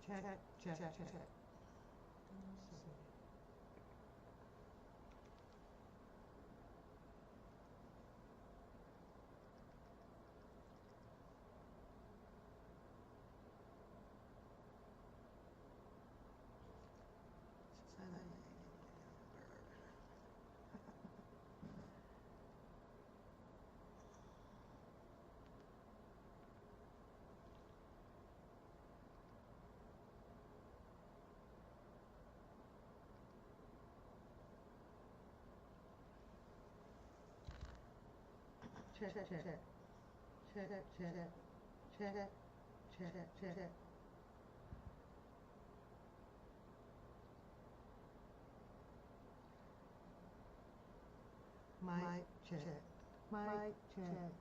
Check. Check. Mic check. Mic check.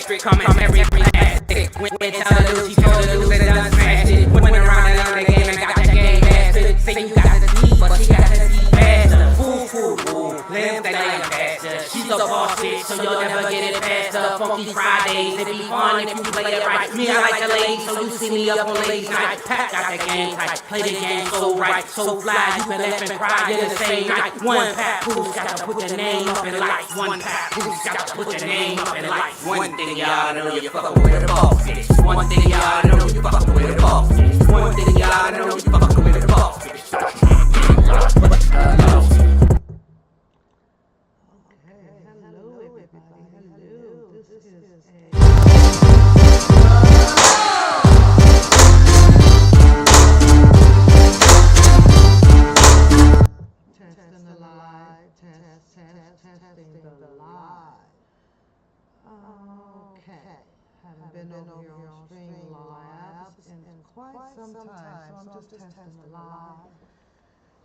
strict commentary plastic. Went tell the news, she told the news that done smashed it. Went around and on the game and got that game mastered. Say you got the D, but she got the D faster. Fool, limbs that ain't faster. She's a boss bitch, so you'll never get it past her. Funky Fridays, it be fun if you play it right. Me, I like the ladies, so you see me up on ladies' night. Pack got the game tight, play the game so right, so fly. You can laugh and cry, you're the same night. One pack, who's got to put your name up in lights. One pack, who's got to put your name up in lights. One thing y'all know, you fuckin' with a boss bitch. One thing y'all know, you fuckin' with a boss bitch. One thing y'all know, you fuckin' with a boss bitch. Hello everybody. Hello. This is testing the live. Testing the live. Okay. Haven't been over here on Streamlabs in quite some time, so I'm just testing the live.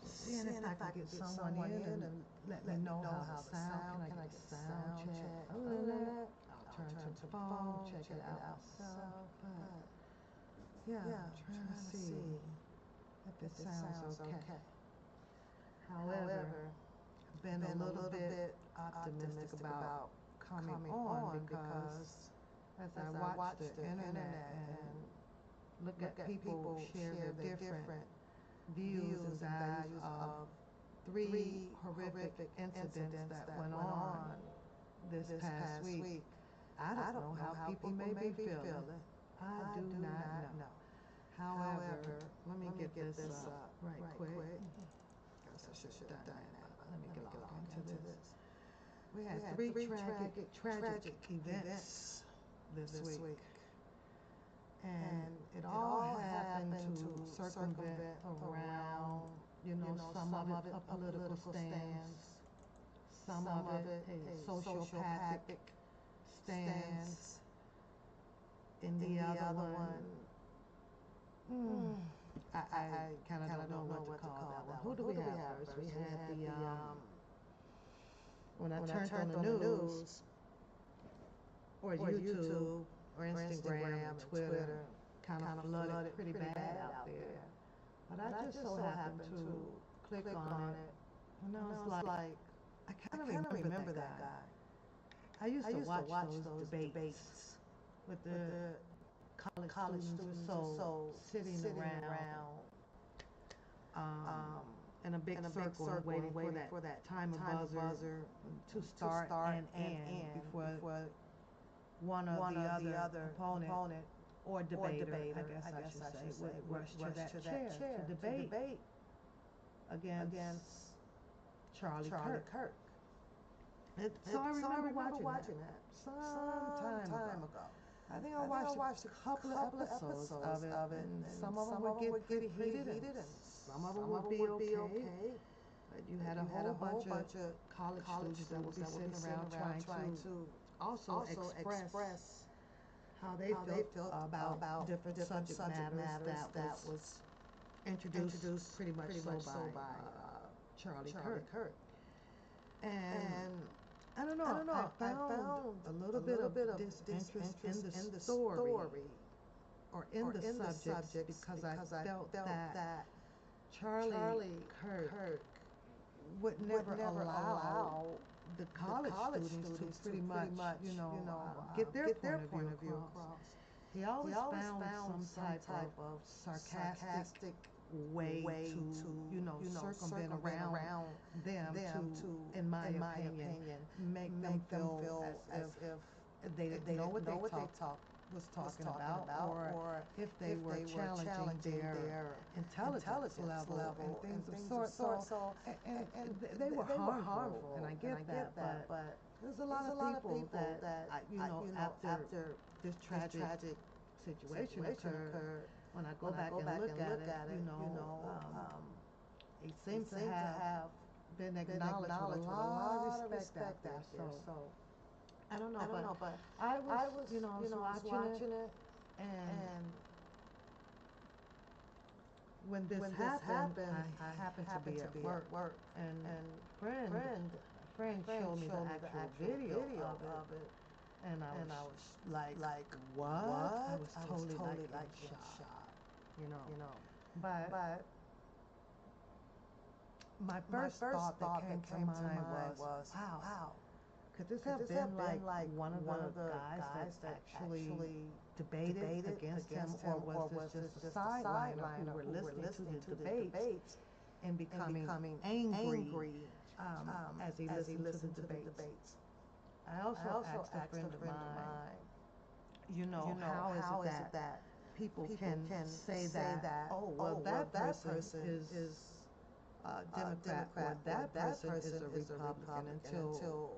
Seeing if I can get someone in and let me know how the sound. Can I get a sound check? A little. I'll turn to the phone, check it out myself. But yeah, I'm trying to see. if it sounds okay. However, I've been a little bit optimistic about coming on because as I watch the internet and look at people share their different views and values of three horrific incidents that went on this past week, I don't know how people may be feeling. I do not know. However, let me get this up right quick. Guess I should have done that. Let me get into this. We had three tragic events this week. And it all happened to circumvent around, some of it a political stance, some of it a sociopathic stance, in the other one, I kind of don't know what to call that one. Who do we have first? We had the, when I turned on the news, or YouTube, or Instagram, or Twitter, kind of flooded pretty bad out there. But I just so happened to click on it, and I was like, I kind of remember that guy. I used to watch those debates with the college students so sitting around in a big circle waiting for that time of buzzer to start and end before one or the other opponent or debater, I guess I should say, would rush to that chair to debate against Charlie Kirk. So I remember watching that some time ago. I think I watched a couple of episodes of it, and some of them would get pretty heated, and some of them would be okay. But you had a whole bunch of college students that would be sitting around trying to also express how they felt about different subject matters that was introduced pretty much so by Charlie Kirk. And I don't know, I found a little bit of disinterest in the story or in the subject because I felt that Charlie Kirk would never allow the college students to pretty much, get their point of view across. He always found some type of sarcastic way to, circumvent around them to, in my opinion, make them feel as if they didn't know what they was talking about, or if they were challenging their intelligence level and things of sort. So, and they were harmful, and I get that, but there's a lot of people that after this tragic situation occurred, when I go back and look at it, it seems to have been acknowledged with a lot of respect out there. So I don't know, but I was watching it, and when this happened, I happened to be at work, and friend showed me the actual video of it. And I was like, what? I was totally like in shock, But my first thought that came to mind was, wow, could this have been like one of the guys that actually debated against him, or was this just a sideliner who were listening to the debates and becoming angry as he listened to the debates? I also asked a friend of mine, how is it that people can say that, oh, well, that person is Democrat, or that person is a Republican, until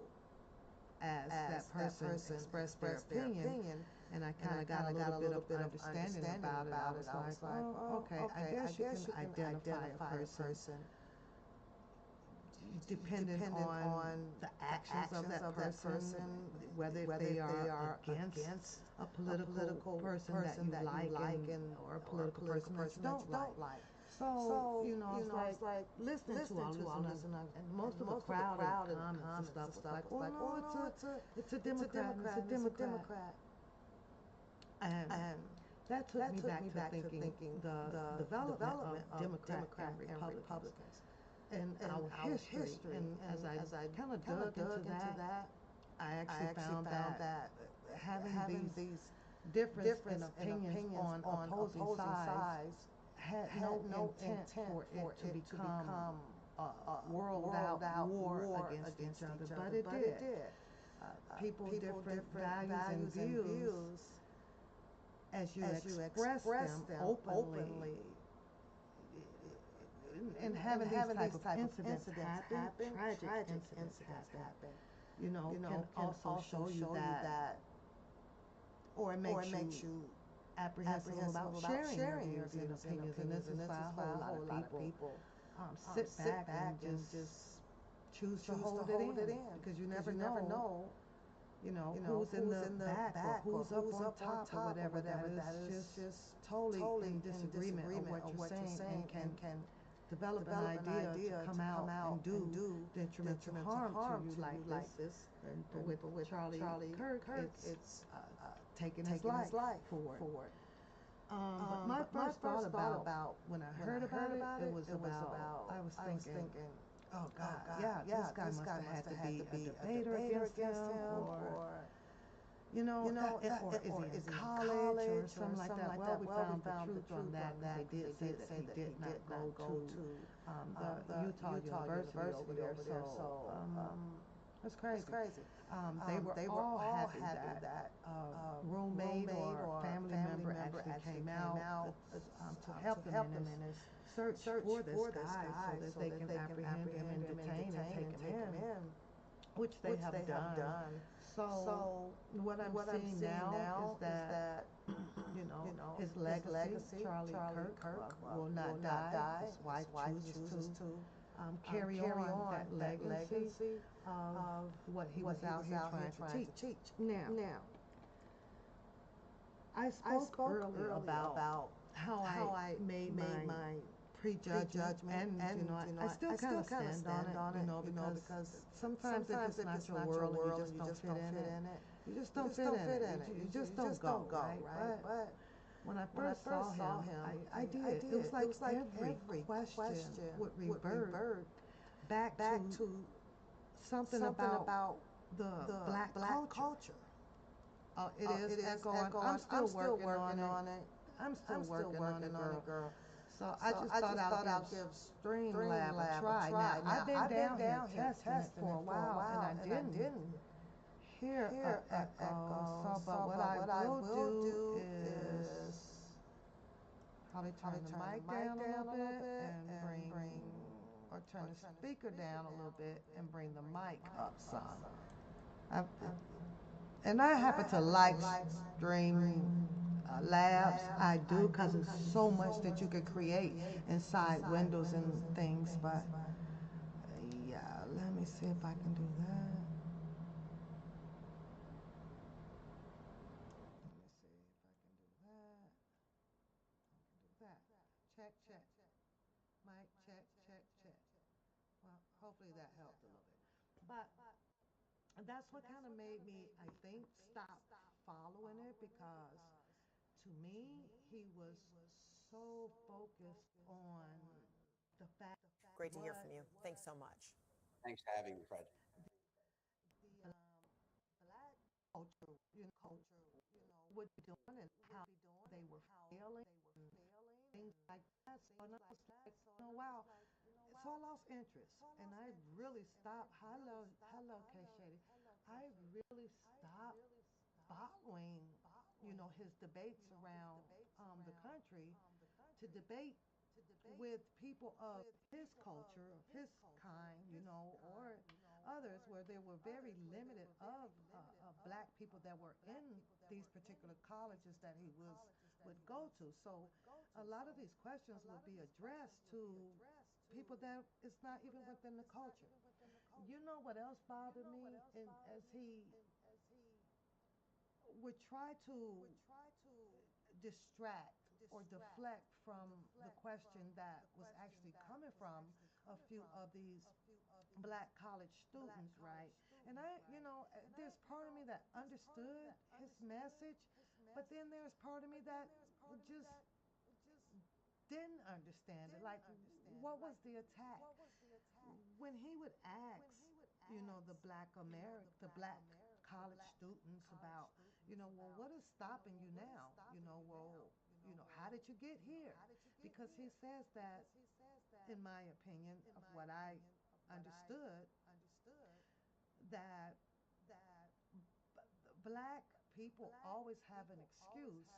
as that person expressed their opinion, and I kind of got a little bit of understanding about it. I was like, oh, okay, I guess you can identify a person depending on the actions of that person, whether they are against a political person that you like, or a political person that you don't like. So, it's like listening to all this, and most of the crowd comments and stuff was like, oh no, it's a Democrat, it's a Democrat. And that took me back to thinking the development of Democrat and Republicans and our history. And as I kind of dug into that, I actually found that having these difference in opinions on opposing sides had no intent for it to become a world-out war against each other, but it did. People different values and views, as you express them openly, and having these type of incidents happen, tragic incidents happen, can also show you that, or it makes you apprehensive about sharing your views and opinions, and this is why a whole lot of people sit back and just choose to hold it in, because you never know, who's in the back or who's up on top or whatever, that is just totally in disagreement of what you're saying, and can develop an idea to come out and do detrimental harm to you, like this. And with Charlie Kirk, it's taking his life for it. But my first thought about when I heard about it was about, I was thinking, oh God, yeah, this guy must have had to be a debater against him, or or is he in college or something like that. Well, we found the truth on that. They did say that he did not go to the Utah University over there. So it's crazy. They were all happy that roommate or family member actually came out to help them in his search for this guy, so that they can apprehend him and detain and take him in, which they have done. So what I'm seeing now is that his legacy, Charlie Kirk, will not die. His wife chooses to carry on that legacy of what he was out here trying to teach. Now, I spoke earlier about how I made my prejudgment, and I still kind of stand on it, because sometimes if it's not your world and you just don't fit in it, you just don't fit in it. You just don't go, right? But when I first saw him, I did. It was like every question would revert back to something about the black culture. It is echoing. I'm still working on it. I'm still working on it, girl. So I just thought I'll give Streamlab a try. Now, I've been down here testing it for a while, and I didn't hear an echo. But what I will do is probably turn the mic down a little bit and bring, or turn the speaker down a little bit and bring the mic up some. And I happen to like Stream Labs. I do, because it's so much that you could create inside Windows and things. But yeah, let me see if I can do that. Let me see if I can do that. I can do that. Check. Mic, check. Well, hopefully that helped a little bit. But that's what kind of made me, I think, stop following it, because to me, he was so focused on the fact Great to hear what from you. Thanks so much. Thanks for having me, Fred. the black culture, would be doing, and how they were feeling, and things like that. So and I was like, wow. So I lost interest, and I really stopped. Hello, K Shady. I really stopped following, his debates around the country, to debate with people of his culture, of his kind, or others, where there were very limited of black people that were in these particular colleges that he would go to. So a lot of these questions would be addressed to people that it's not even within the culture. You know what else bothered me? And as he would try to distract or deflect from the question that was actually coming from a few of these black college students, right? And there's part of me that understood his message, But then there's part of me that just didn't understand it. Like, what was the attack? When he would ask, the the black college students about, well, what is stopping you now? Well, how did you get here? Because he says that, in my opinion, of what I understood, that black people always have an excuse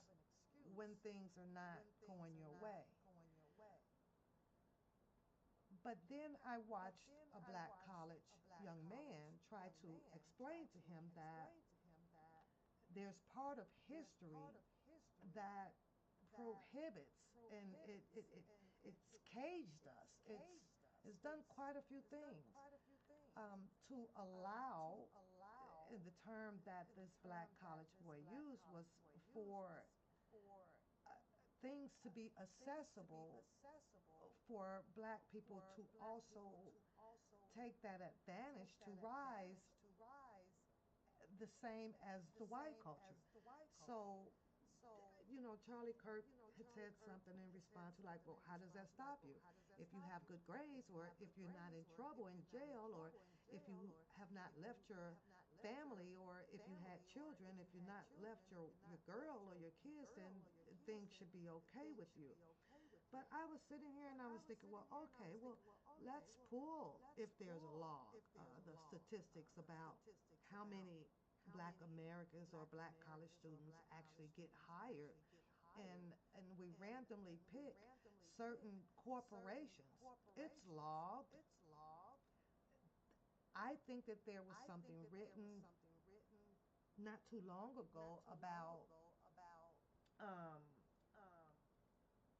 when things are not going your way. But then I watched a black college young man try to explain to him that there's part of history that prohibits, and it's caged us. It's done quite a few things to allow, the term that this black college boy used was for things to be accessible for black people to also take that advantage to rise the same as the white culture. So, Charlie Kirk had said something in response to, like, well, how does that stop you? If you have good grades, or if you're not in trouble in jail, or if you have not left your family, or if you had children, if you're not left your girl or your kids, then things should be okay with you. But I was sitting here and I was thinking, well, okay, well, let's pull, if there's a law, the statistics about how many black Americans or black college students actually get hired, and we randomly pick certain corporations. It's logged. I think that there was something written not too long ago about um,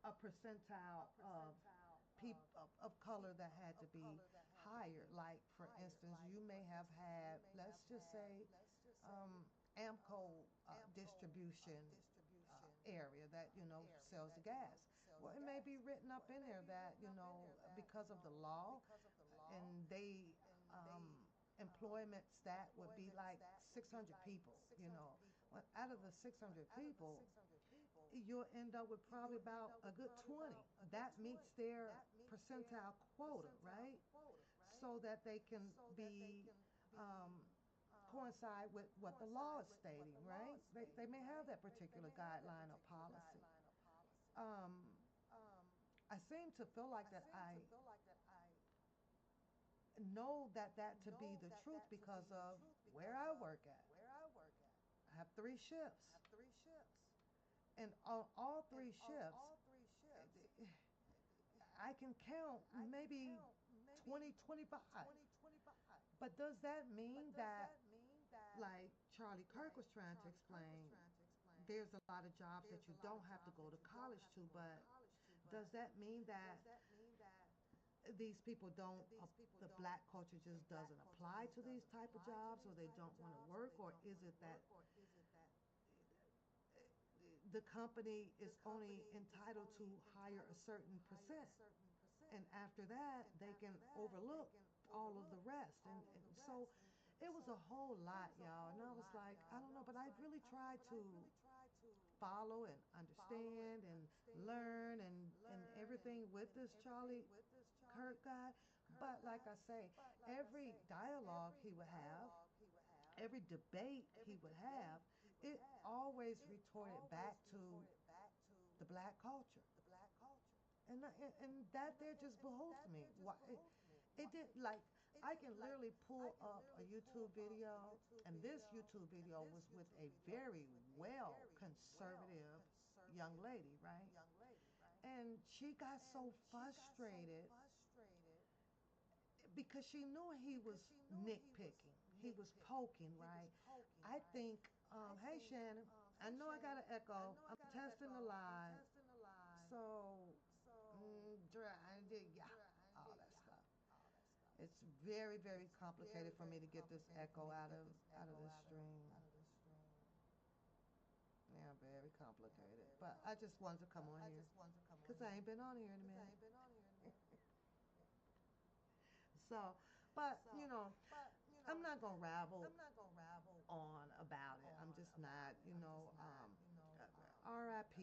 a percentile of people of color that had to be hired. Like, for instance, you may have had, let's just say, Amco distribution area that sells the gas. Well, it may be written up in there that because of the law, and they employment stat would be like 600 people. Well, out of the 600 people, you'll end up with probably about a good 20 that meets their percentile quota, right? So that they can be coincide with what the law is stating, right? They may have that particular guideline or policy. Um, I seem to feel like that I know that to be the truth because of where I work at. I have 3 shifts. And on all 3 shifts, I can count maybe 20, 25. But does that mean that, like Charlie Kirk was trying to explain, there's a lot of jobs that you don't have to go to college to, but does that mean that these people don't, the black culture just doesn't apply to these type of jobs, or they don't want to work, or is it that the company is only entitled to hire a certain percent, and after that they can overlook all of the rest, and so it was a whole lot, y'all, and I was like, I don't know, but I really tried to follow and understand and learn and everything with this Charlie Kirk guy. But like I say, every dialogue he would have, every debate he would have, it always retorted back to the black culture. And that there just behooves me. Why, it did, like, I can literally pull up a YouTube video, and this YouTube video was with a very well conservative young lady, right? And she got so frustrated because she knew he was nitpicking. He was poking, right? I think, hey Shannon, I know I got an echo. I'm testing the line. So, yeah, all that stuff. It's very, very complicated for me to get this echo out of the stream. Yeah, very complicated. But I just wanted to come on here because I ain't been on here in a minute. So, but I'm not gonna rabble on about it. I'm just not. RIP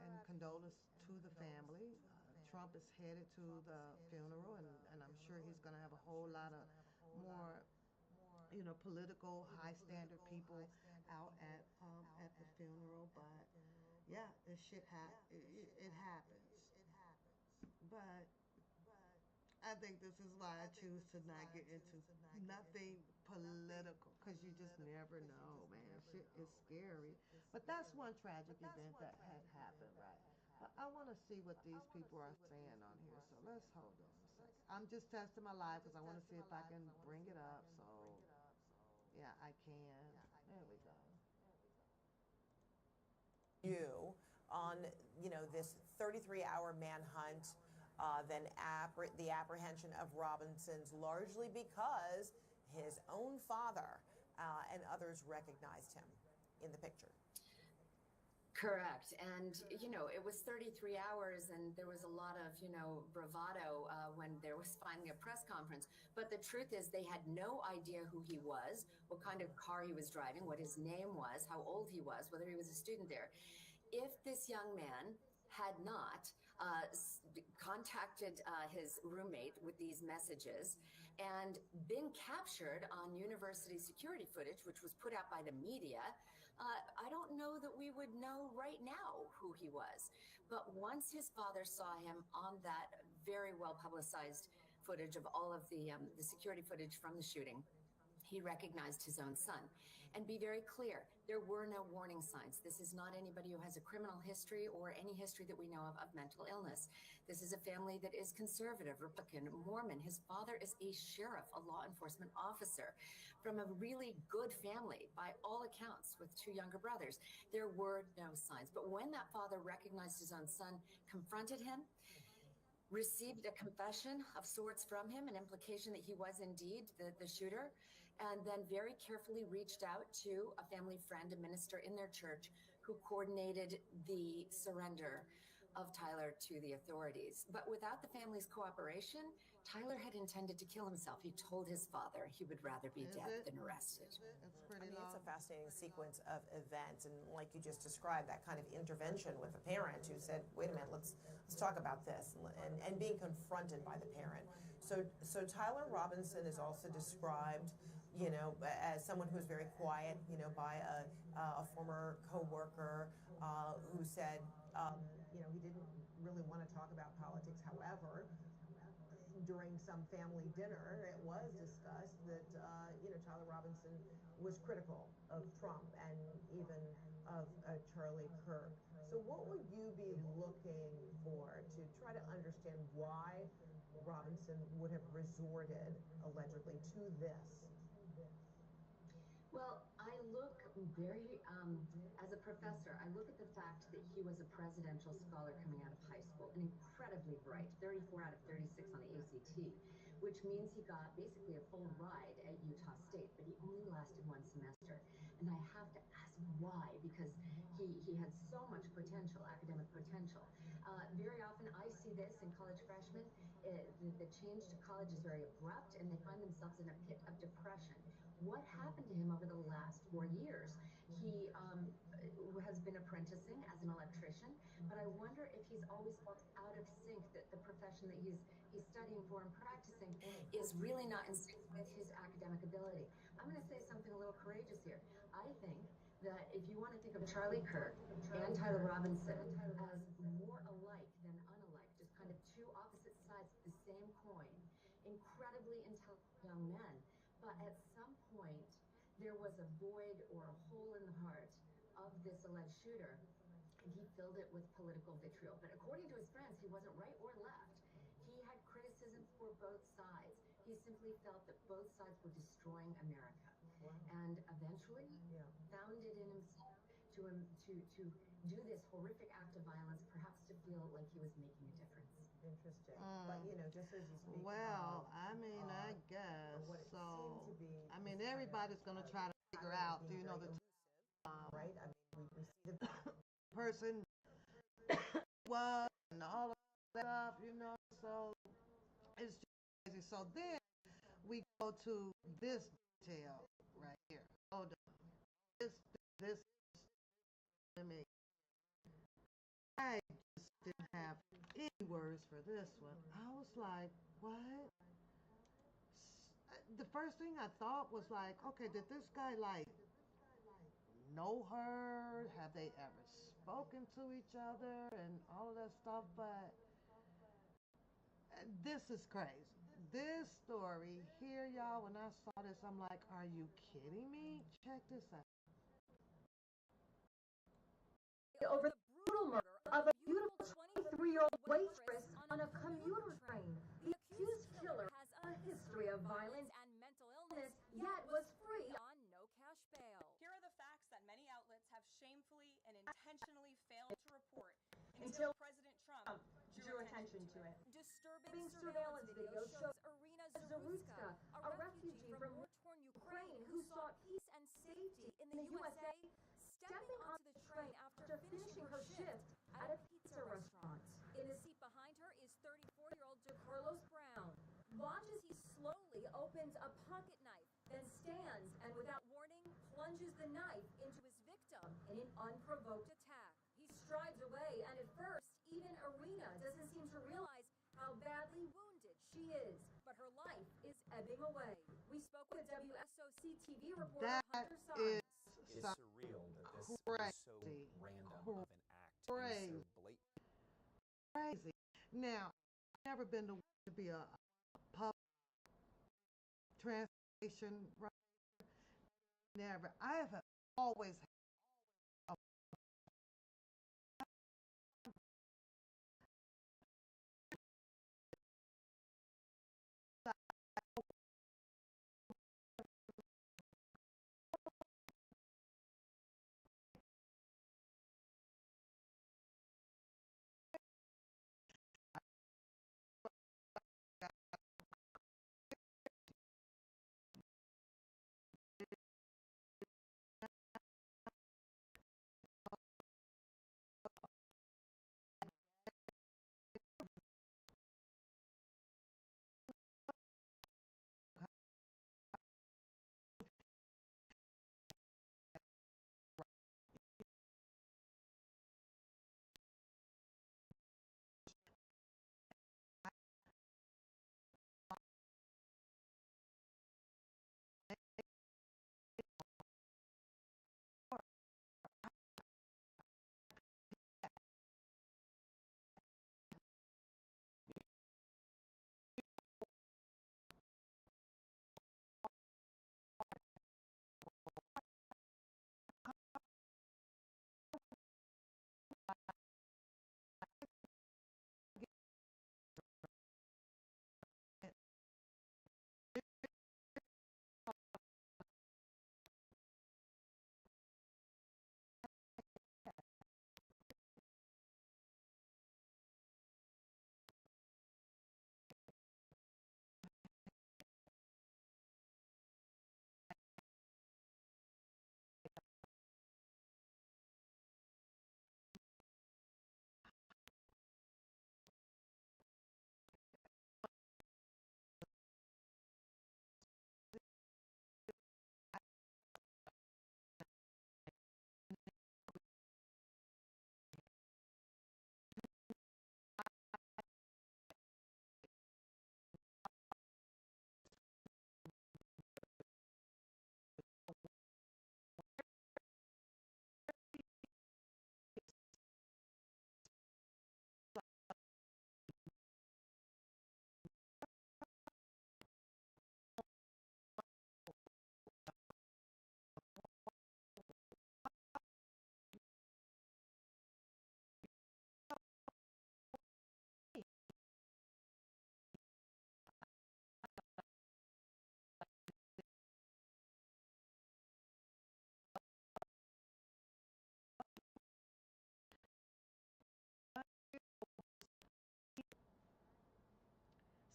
and condolence to the family. Trump is headed to the funeral, and I'm sure he's going to have a whole lot of more, political, high standard people out at the funeral. But yeah, this shit it happens. But I think this is why I choose to not get into nothing political, because you just never know, man. Shit is scary. But that's one tragic event that had happened, right? I want to see what these people are saying on here, so let's hold on a second. I'm just testing my live because I want to see if I can bring it up. So, yeah, I can. There we go. You on, this 33-hour manhunt, then the apprehension of Robinson's, largely because his own father and others recognized him in the picture. Correct. And, it was 33 hours and there was a lot of, bravado when there was finally a press conference. But the truth is they had no idea who he was, what kind of car he was driving, what his name was, how old he was, whether he was a student there. If this young man had not contacted his roommate with these messages and been captured on university security footage, which was put out by the media, I don't know that we would know right now who he was. But once his father saw him on that very well publicized footage of all of the security footage from the shooting, he recognized his own son. And be very clear, there were no warning signs. This is not anybody who has a criminal history or any history that we know of mental illness. This is a family that is conservative, Republican, Mormon. His father is a sheriff, a law enforcement officer from a really good family, by all accounts, with two younger brothers. There were no signs. But when that father recognized his own son, confronted him, received a confession of sorts from him, an implication that he was indeed the shooter, and then very carefully reached out to a family friend, a minister in their church, who coordinated the surrender of Tyler to the authorities. But without the family's cooperation, Tyler had intended to kill himself. He told his father he would rather be dead than arrested. It's pretty long. It's a fascinating sequence of events, and like you just described, that kind of intervention with the parent who said, wait a minute, let's talk about this, and being confronted by the parent. So Tyler Robinson is also described, as someone who was very quiet, by a former co-worker who said, he didn't really want to talk about politics. However, during some family dinner, it was discussed that, Tyler Robinson was critical of Trump and even of Charlie Kirk. So what would you be looking for to try to understand why Robinson would have resorted, allegedly, to this? Well, I look very, as a professor, I look at the fact that he was a presidential scholar coming out of high school, and incredibly bright, 34 out of 36 on the ACT, which means he got basically a full ride at Utah State, but he only lasted one semester. And I have to ask why, because he had so much potential, academic potential. Very often I see this in college freshmen. The change to college is very abrupt, and they find themselves in a pit of depression. What happened to him over the last 4 years? He has been apprenticing as an electrician, but I wonder if he's always felt out of sync, that the profession that he's studying for and practicing is really not in sync with his academic ability. I'm going to say something a little courageous here. I think that if you want to think of Charlie Kirk and Tyler Robinson as more alike than unalike, just kind of two opposite sides of the same coin, incredibly intelligent young men, but at some point there was a void or a hole in the heart of this alleged shooter, and he filled it with political vitriol. But according to his friends, he wasn't right or left. He had criticism for both sides. He simply felt that both sides were destroying America. Wow. And eventually found it in himself to do this horrific act of violence, perhaps to feel like he was making a difference. Interesting. But, just as you speak. Well, I guess so. I mean, everybody's going to try to figure out, do you know the right? I mean, we see the person was and all of that stuff, so it's just crazy. So then we go to this detail right here. Hold on. This, let me I just didn't have any words for this one. I was like, what? The first thing I thought was like, okay, did this guy like know her? Have they ever spoken to each other and all of that stuff? But this is crazy. This story here, y'all, when I saw this, I'm like, are you kidding me? Check this out. Over the brutal murder of a beautiful 23-year-old waitress on a commuter train. The accused killer has a history of violence and mental illness, yet was free on no cash bail. Here are the facts that many outlets have shamefully and intentionally failed to report Until President Trump drew attention to it. Disturbing Surveillance video shows Irina Zarutska, a refugee from war-torn Ukraine who sought peace and safety in the USA, stepping onto the train after finishing her shift at a pizza restaurant. In the seat behind her is 34-year-old DeCarlos Brown. Watch as he slowly opens a pocket knife, then stands and without warning plunges the knife into his victim in an unprovoked attack. He strides away, and at first, even Irina doesn't seem to realize how badly wounded she is, but her life is ebbing away. We spoke with WSOC TV reporter That Hunter is Sines. It's so surreal that this crazy. is so random of an act Crazy. and so blatant. Crazy. Now, I've never been to be a pub translation writer. Never. I have always had a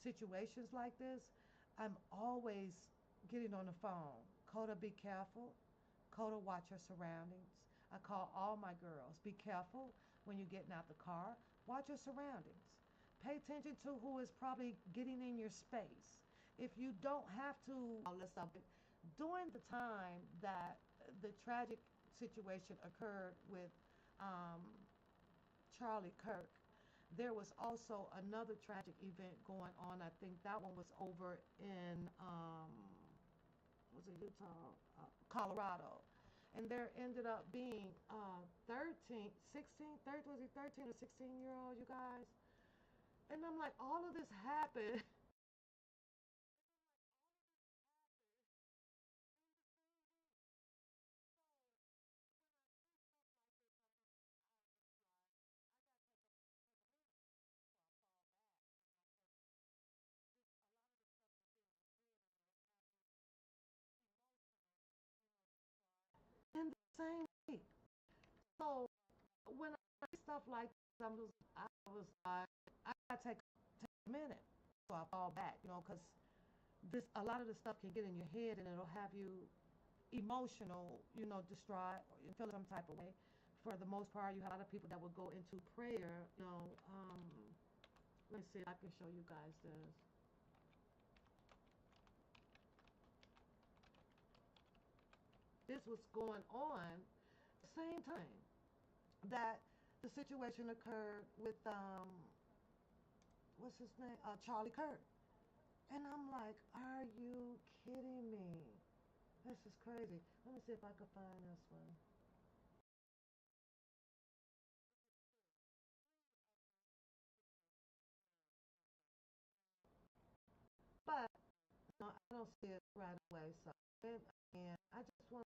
situations like this, I'm always getting on the phone. Coda, be careful. Coda, watch her surroundings. I call all my girls. Be careful when you're getting out the car. Watch your surroundings. Pay attention to who is probably getting in your space. If you don't have to, let's stop it. During the time that the tragic situation occurred with um, Charlie Kirk, there was also another tragic event going on. I think that one was over in was it Utah, Colorado, and there ended up being 13, 16, 13, was he 13 or 16-year old, you guys? And I'm like, all of this happened. In the same week. So when I see stuff like this, I was like, I gotta take a minute before I fall back, because this a lot of this stuff can get in your head and it'll have you emotional, distraught, or you feel some type of way. For the most part, you have a lot of people that will go into prayer. Let me see if I can show you guys this. This was going on the same time that the situation occurred with what's his name, Charlie Kirk, and I'm like, are you kidding me? This is crazy. Let me see if I can find this one. But no, I don't see it right away. So and I just want.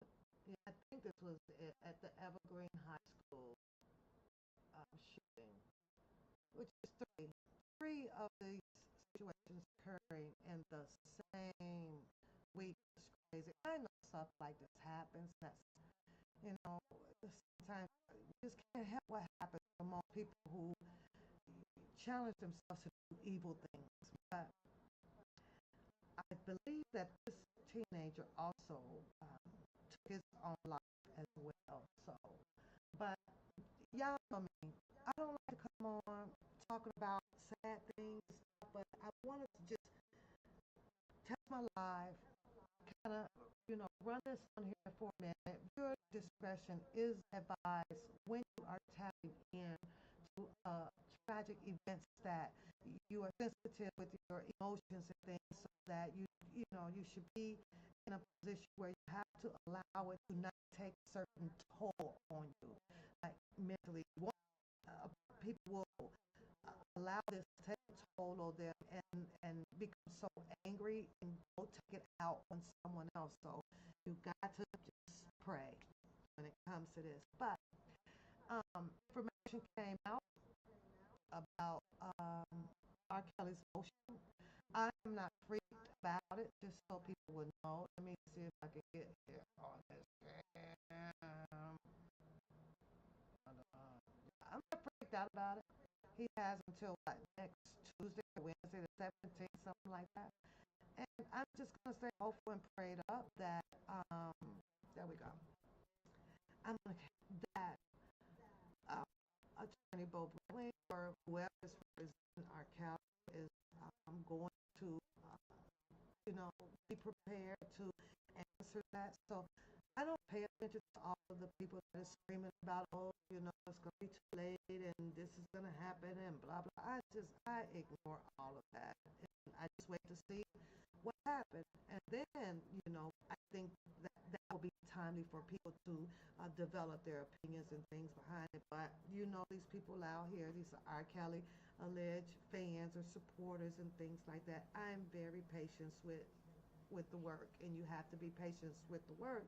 Yeah, I think this was at the Evergreen High School shooting, which is three of these situations occurring in the same week. It's crazy. I know stuff like this happens. You know, sometimes you just can't help what happens among people who challenge themselves to do evil things. But I believe that this teenager also took his own life as well. So, but y'all know me. I don't like to come on talking about sad things, but I wanted to just test my life, kind of, run this on here for a minute. Your discretion is advised when you are tapping in to tragic events that you are sensitive with your emotions and things, so that you should be in a position where you have to allow it to not take a certain toll on you, like mentally. Uh, People will allow this to take a toll on them and become so angry and go take it out on someone else. So you got to just pray when it comes to this. But information came out about R. Kelly's motion. I am not freaked about it, just so people would know. Let me see if I can get here on this. I'm not freaked out about it. He has until what, next Tuesday or Wednesday, the 17th, something like that. And I'm just gonna stay hopeful and prayed up that there we go. I'm gonna that uh, Attorney Bo Bradley or whoever is representing our Cal is going to you know be prepared to answer that. So I don't pay attention to all of the people that are screaming about, oh, it's going to be too late and this is going to happen and blah, blah. I ignore all of that. And I just wait to see what happened. And then, I think that will be timely for people to develop their opinions and things behind it. But, these people out here, these are R. Kelly alleged fans or supporters and things like that. I'm very patient with the work, and you have to be patient with the work,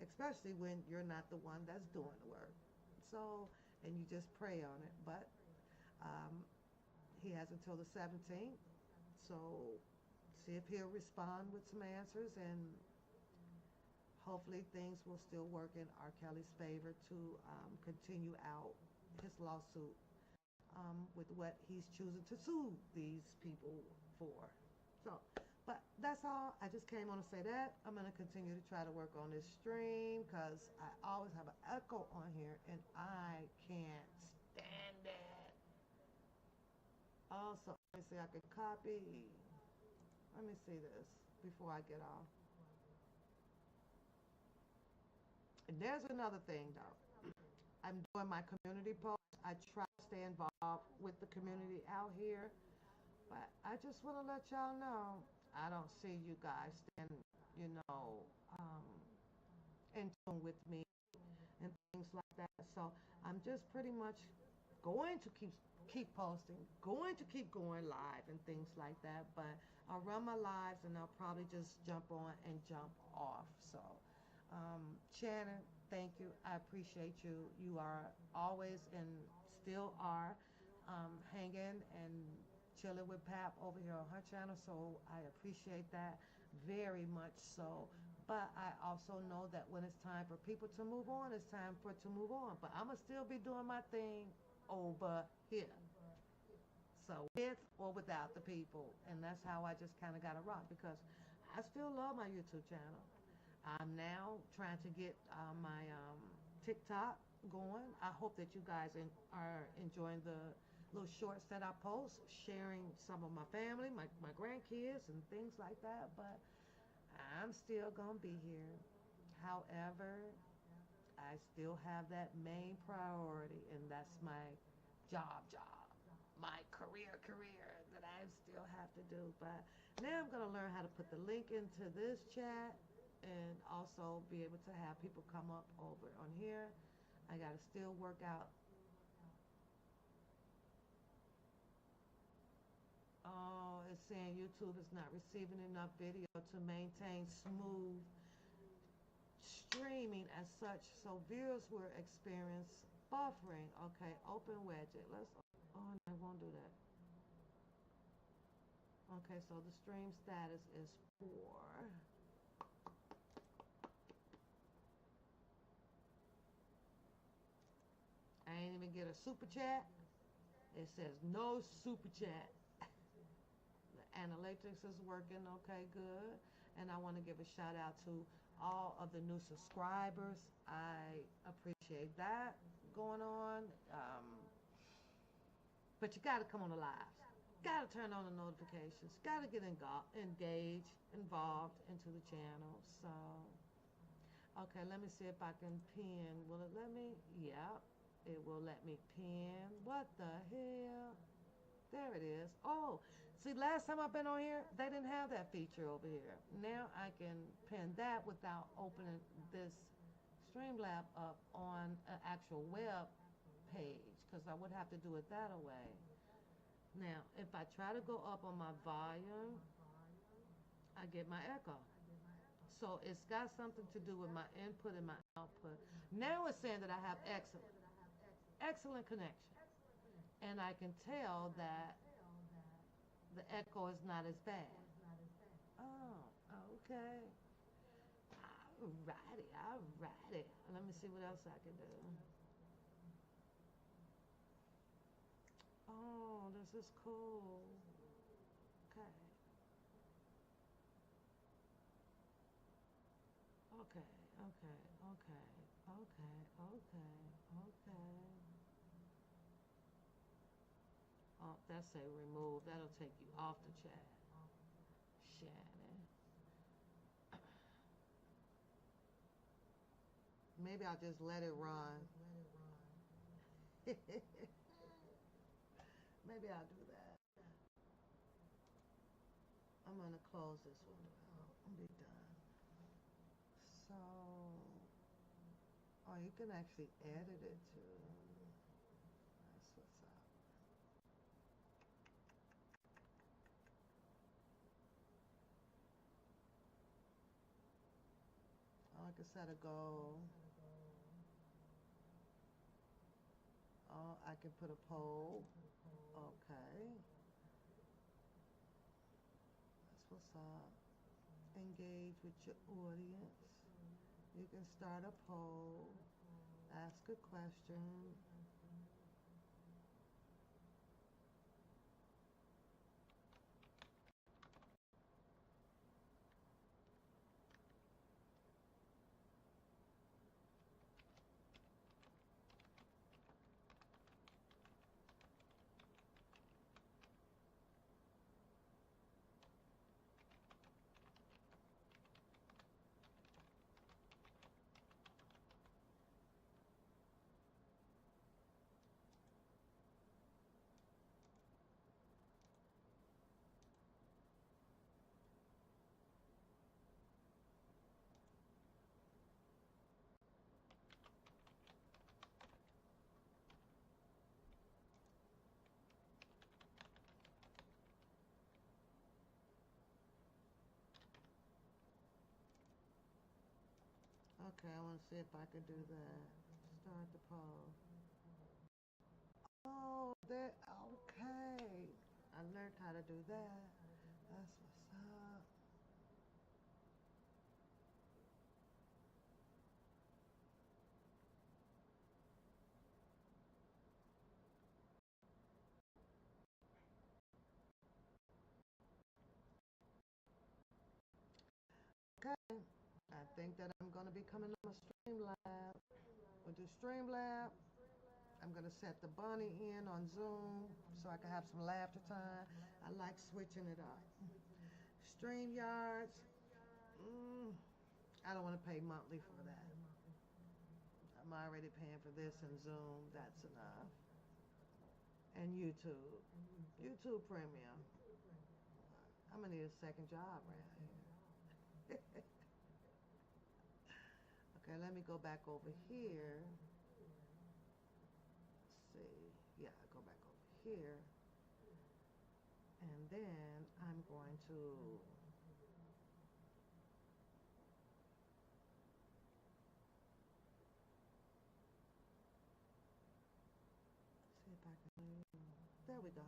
especially when you're not the one that's doing the work. So, and you just pray on it. But um, he has until the 17th. So, see if he'll respond with some answers, and hopefully things will still work in R. Kelly's favor to continue out his lawsuit with what he's choosing to sue these people for. So, but that's all. I just came on to say that. I'm going to continue to try to work on this stream because I always have an echo on here and I can't stand it. Also, let me see, I can copy. Let me see this before I get off. And there's another thing though. I'm doing my community post. I try to stay involved with the community out here. But I just want to let y'all know, I don't see you guys staying, you know, in tune with me and things like that. So I'm just pretty much going to keep posting, going to keep going live and things like that. But I'll run my lives and I'll probably just jump on and jump off. So Shannon, thank you. I appreciate you. You are always and still are hanging and chilling with Pap over here on her channel. So I appreciate that very much so. But I also know that when it's time for people to move on, it's time for it to move on. But I'm going to still be doing my thing over here. So with or without the people. And that's how I just kind of got to rock because I still love my YouTube channel. I'm now trying to get my TikTok going. I hope that you guys are enjoying the little shorts that I post, sharing some of my family, my grandkids and things like that. But I'm still going to be here. However, I still have that main priority, and that's my job, my career that I still have to do. But now I'm going to learn how to put the link into this chat and also be able to have people come up over on here. I got to still work out. Oh, it's saying YouTube is not receiving enough video to maintain smooth streaming as such, so viewers will experience buffering. Okay, open widget. Oh, no, it won't do that. Okay, so the stream status is 4. I ain't even get a super chat. It says no super chat. The analytics is working okay, good. And I want to give a shout out to all of the new subscribers. I appreciate that going on. But you got to come on the lives. Got to turn on the notifications. Got to get engaged, involved into the channel. So, okay, let me see if I can pin. Will it let me? Yep, it will let me pin. What the hell? There it is. Oh, see, last time I've been on here, they didn't have that feature over here. Now I can pin that without opening this Streamlab up on an actual web page, because I would have to do it that way. Now, if I try to go up on my volume, I get my echo. So it's got something to do with my input and my output. Now it's saying that I have excellent connection. And I can tell that the echo is not as bad. Oh, okay. Alrighty. Let me see what else I can do. Oh, this is cool. Okay. Okay. Oh, that's a remove. That'll take you off the chat. Shannon. Maybe I'll just let it run. Maybe I'll do that. I'm gonna close this one out and be done. So, oh, you can actually edit it too. That's what's up. Oh, I can set a goal. Oh, I can put a poll. Okay. That's what's up. Engage with your audience. You can start a poll, ask a question. Okay, I want to see if I could do that. Start the poll. Oh, there. Okay. I learned how to do that. That's what's up. Okay. I think that I'm going to be coming on a Streamlab. We'll do Streamlab. I'm going to set the bunny in on Zoom so I can have some laughter time. I like switching it up. StreamYards. I don't want to pay monthly for that. I'm already paying for this and Zoom. That's enough. And YouTube. YouTube Premium. I'm going to need a second job right here. Okay, let me go back over here. Let's see. Yeah, go back over here. And then I'm going to see if I can. There we go.